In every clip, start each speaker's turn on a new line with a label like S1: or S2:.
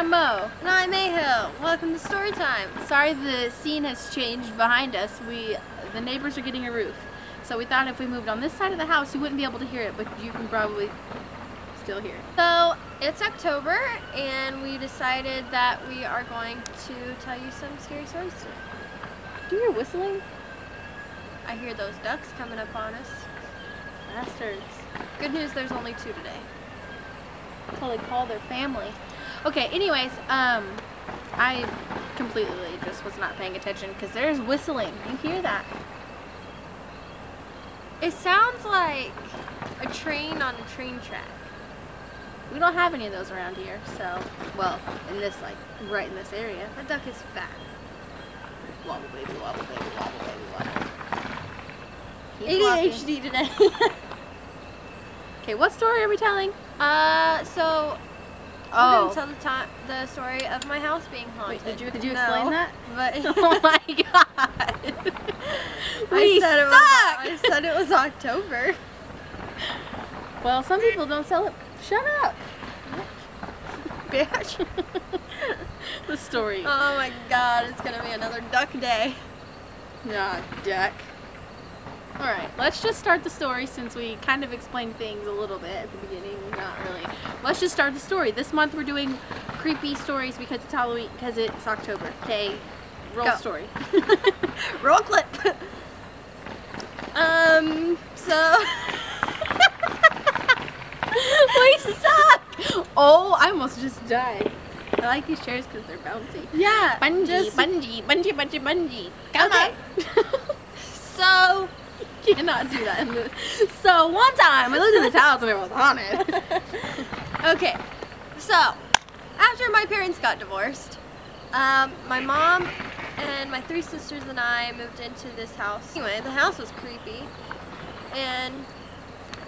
S1: I'm Mo.
S2: And I'm Mayhill. Welcome to Storytime.
S1: Sorry the scene has changed behind us. The neighbors are getting a roof. So we thought if we moved on this side of the house, you wouldn't be able to hear it, but you can probably still hear it.
S2: So it's October, and we decided that we are going to tell you some scary stories today.
S1: Do you hear whistling?
S2: I hear those ducks coming up on us.
S1: Bastards.
S2: Good news, there's only 2 today.
S1: Until they call their family. Okay, anyways, I completely just was not paying attention because there's whistling. You hear that?
S2: It sounds like a train on a train track.
S1: We don't have any of those around here, so, well, in this, like, right in this area.
S2: That duck is fat.
S1: Wobble baby, wobble baby, wobble baby, wobble.
S2: ADHD today.
S1: Okay, what story are we telling?
S2: So I'm gonna tell the story of my house being haunted.
S1: Wait, did you explain that?
S2: But
S1: oh my god.
S2: I said it was October.
S1: Well, some people don't sell it. Shut up.
S2: Bitch.
S1: The story.
S2: Oh my god, it's gonna be another duck day.
S1: Yeah, duck. Alright, let's just start the story since we kind of explained things a little bit at the beginning. Not really. Let's just start the story. This month we're doing creepy stories because it's Halloween, because it's October. Okay, roll story.
S2: Roll clip. So...
S1: We suck! Oh, I almost just died. I like these chairs because they're bouncy.
S2: Yeah.
S1: Bungee, bungee, bungee, bungee, bungee. Come
S2: on. So...
S1: You cannot do that. So one time we lived in this house and it was haunted.
S2: Okay, so after my parents got divorced, my mom and my 3 sisters and I moved into this house. Anyway, the house was creepy and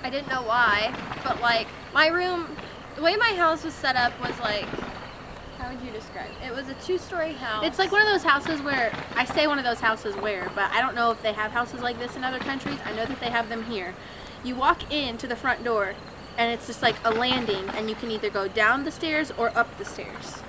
S2: I didn't know why, but like my room, the way my house was set up was like, how would you describe it? It was a 2-story house.
S1: It's like one of those houses where, I say one of those houses where, but I don't know if they have houses like this in other countries. I know that they have them here. You walk into the front door and it's just like a landing and you can either go down the stairs or up the stairs.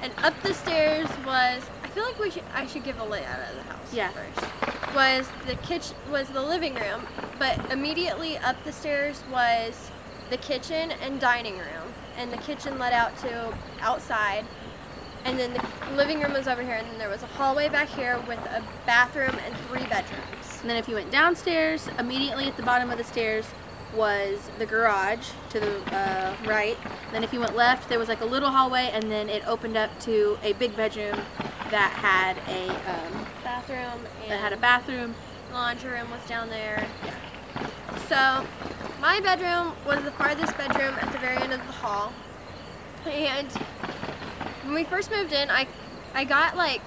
S2: And up the stairs was, I feel like I should give a layout of the house first. Was the kitchen, was the living room, but immediately up the stairs was the kitchen and dining room. And the kitchen led out to outside, and then the living room was over here, and then there was a hallway back here with a bathroom and 3 bedrooms.
S1: And then if you went downstairs, immediately at the bottom of the stairs was the garage to the right. Then if you went left, there was like a little hallway, and then it opened up to a big bedroom that had a
S2: bathroom.
S1: That had a bathroom.
S2: Laundry room was down there. Yeah. So my bedroom was the farthest bedroom at the very end of the hall. And when we first moved in, I got like,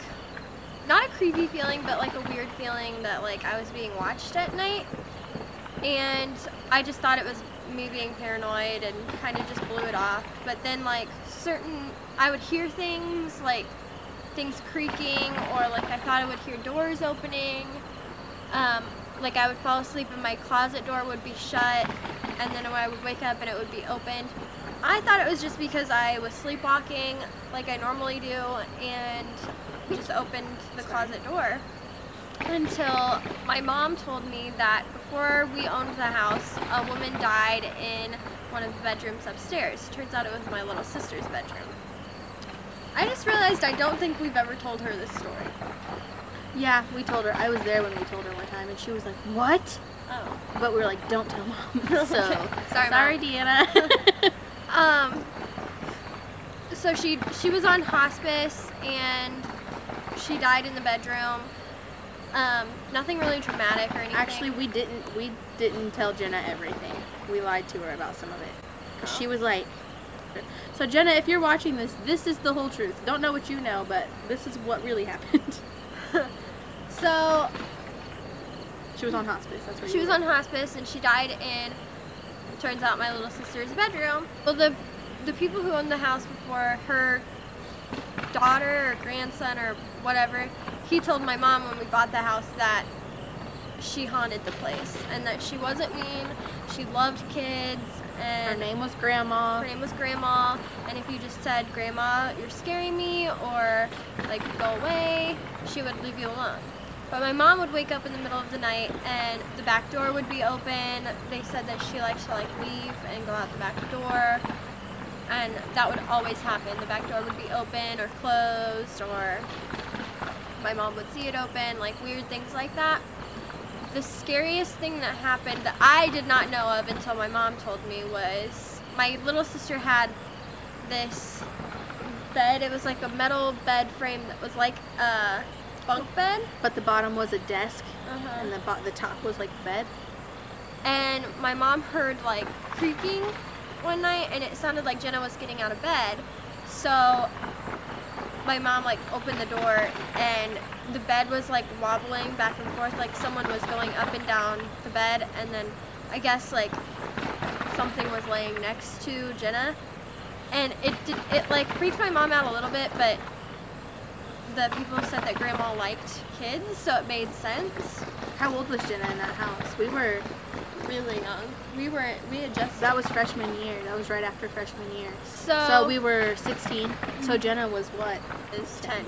S2: not a creepy feeling, but like a weird feeling that like I was being watched at night. And I just thought it was me being paranoid and kind of just blew it off. But then like I would hear things like things creaking, or like I thought I would hear doors opening. Like I would fall asleep and my closet door would be shut, and then I would wake up and it would be opened. I thought it was just because I was sleepwalking like I normally do and just opened the closet door, until my mom told me that before we owned the house, a woman died in one of the bedrooms upstairs. Turns out it was my little sister's bedroom. I just realized I don't think we've ever told her this story.
S1: Yeah, we told her. I was there when we told her one time, and she was like, "What?"
S2: Oh.
S1: But we were like, "Don't tell Mom." So
S2: okay.
S1: sorry, Deanna.
S2: So she was on hospice and she died in the bedroom. Nothing really traumatic or anything.
S1: Actually, we didn't tell Jenna everything. We lied to her about some of it. 'Cause she was like, so Jenna, if you're watching this, this is the whole truth. Don't know what you know, but this is what really happened.
S2: So
S1: she was on hospice. That's where
S2: she was on hospice, and she died in, turns out, my little sister's bedroom. Well, the people who owned the house before, her daughter or grandson or whatever, he told my mom when we bought the house that she haunted the place and that she wasn't mean. She loved kids. And
S1: her name was Grandma.
S2: Her name was Grandma. And if you just said, Grandma, you're scaring me, or like, go away, she would leave you alone. But my mom would wake up in the middle of the night and the back door would be open. They said that she likes to like leave and go out the back door. And that would always happen. The back door would be open or closed, or my mom would see it open, like weird things like that. The scariest thing that happened that I did not know of until my mom told me was my little sister had this bed. It was like a metal bed frame that was like a bunk bed.
S1: But the bottom was a desk, and the top was like bed.
S2: And my mom heard like creaking one night, and it sounded like Jenna was getting out of bed. So my mom like opened the door, and the bed was like wobbling back and forth, like someone was going up and down the bed, and then I guess like something was laying next to Jenna, and it like freaked my mom out a little bit, but the people said that Grandma liked kids, so it made sense.
S1: How old was Jenna in that house? We were
S2: Really young. We had just...
S1: That was freshman year. That was right after freshman year.
S2: So
S1: we were 16. So Jenna was what?
S2: Is 10.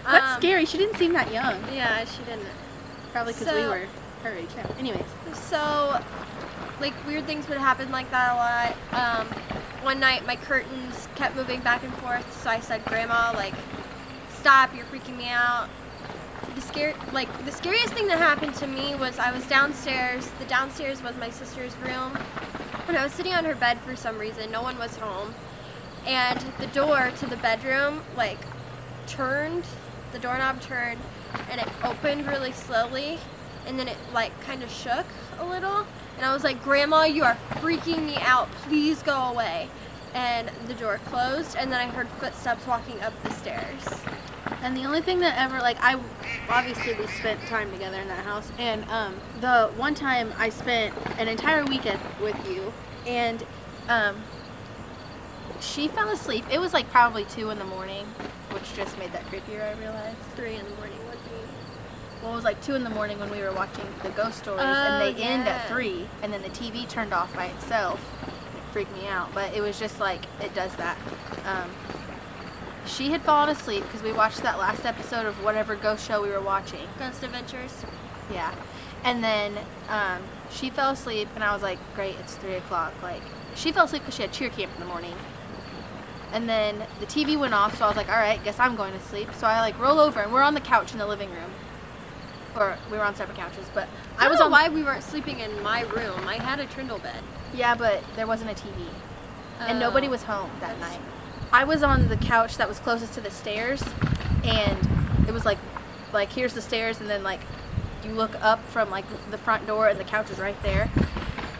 S1: That's scary. She didn't seem that young.
S2: Yeah, she didn't.
S1: Probably because we were her age. Yeah. Anyways.
S2: So, like, weird things would happen like that a lot. One night, my curtains kept moving back and forth, so I said, Grandma, like, stop, you're freaking me out. The scariest thing that happened to me was I was downstairs. The downstairs was my sister's room, and I was sitting on her bed for some reason. No one was home, and the door to the bedroom like turned. The doorknob turned, and it opened really slowly, and then it like kind of shook a little. And I was like, Grandma, you are freaking me out. Please go away. And the door closed, and then I heard footsteps walking up the stairs.
S1: And the only thing that ever, like, obviously we spent time together in that house, and the one time I spent an entire weekend with you, and she fell asleep. It was like probably 2 in the morning, which just made that creepier, I realized.
S2: 3 in the morning would be.
S1: Well, it was like 2 in the morning when we were watching the ghost stories, and they end at 3, and then the TV turned off by itself. It freaked me out, but it was just like, it does that. She had fallen asleep because we watched that last episode of whatever ghost show we were watching.
S2: Ghost Adventures.
S1: Yeah. And then she fell asleep, and I was like, great, it's 3 o'clock. Like, she fell asleep because she had cheer camp in the morning. And then the TV went off, so I was like, all right, guess I'm going to sleep. So I like roll over, and we're on the couch in the living room. Or we were on separate couches, but
S2: I don't know why we weren't sleeping in my room. I had a trundle bed.
S1: Yeah, but there wasn't a TV. And nobody was home that night. I was on the couch that was closest to the stairs, and it was like here's the stairs, and then like you look up from like the front door, and the couch is right there.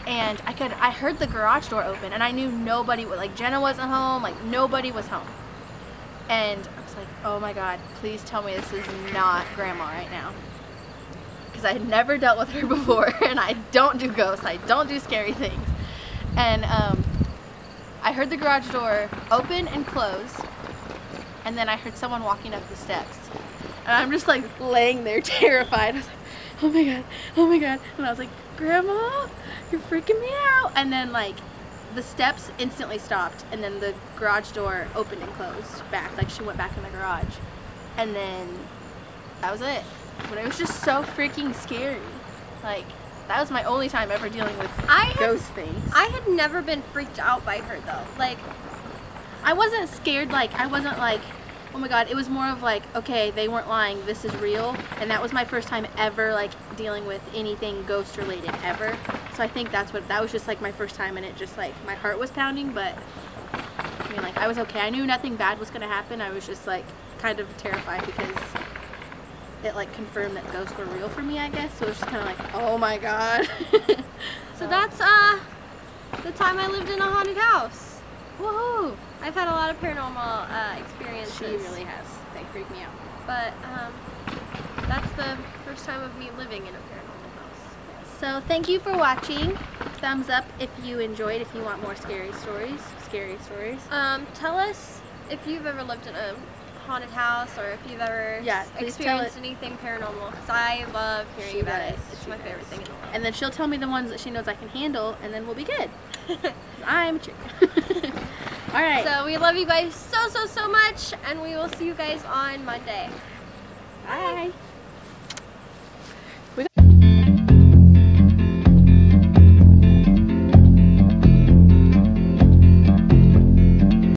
S1: And I heard the garage door open, and I knew nobody was, like Jenna wasn't home, like nobody was home. And I was like, oh my God, please tell me this is not Grandma right now. Because I had never dealt with her before, and I don't do ghosts, I don't do scary things. And I heard the garage door open and close, and then I heard someone walking up the steps. And I'm just like laying there terrified. I was like, oh my God, oh my God. And I was like, Grandma, you're freaking me out. And then like the steps instantly stopped, and then the garage door opened and closed back. Like she went back in the garage. And then that was it. But it was just so freaking scary. Like, that was my only time ever dealing with ghost things.
S2: I had never been freaked out by her though. Like,
S1: I wasn't scared, like, I wasn't like, oh my God. It was more of like, okay, they weren't lying, this is real. And that was my first time ever, like, dealing with anything ghost related ever. So I think that was just like my first time, and it just like, my heart was pounding, but I mean, like, I was okay. I knew nothing bad was gonna happen. I was just like, kind of terrified because it like confirmed that ghosts were real for me, I guess. So it was just kind of like, oh my God.
S2: So that's the time I lived in a haunted house.
S1: Woohoo!
S2: I've had a lot of paranormal experiences.
S1: She really has. They freak me out.
S2: But that's the first time of me living in a paranormal house.
S1: So thank you for watching. Thumbs up if you enjoyed. If you want more scary stories. Tell us
S2: if you've ever lived in a haunted house or if you've ever
S1: please tell
S2: experienced anything paranormal, because I love hearing about it. It's my
S1: does.
S2: favorite thing in the world.
S1: And then she'll tell me the ones that she knows I can handle, and then we'll be good. I'm a chick. All right.
S2: So we love you guys so much, and we will see you guys on Monday.
S1: Bye.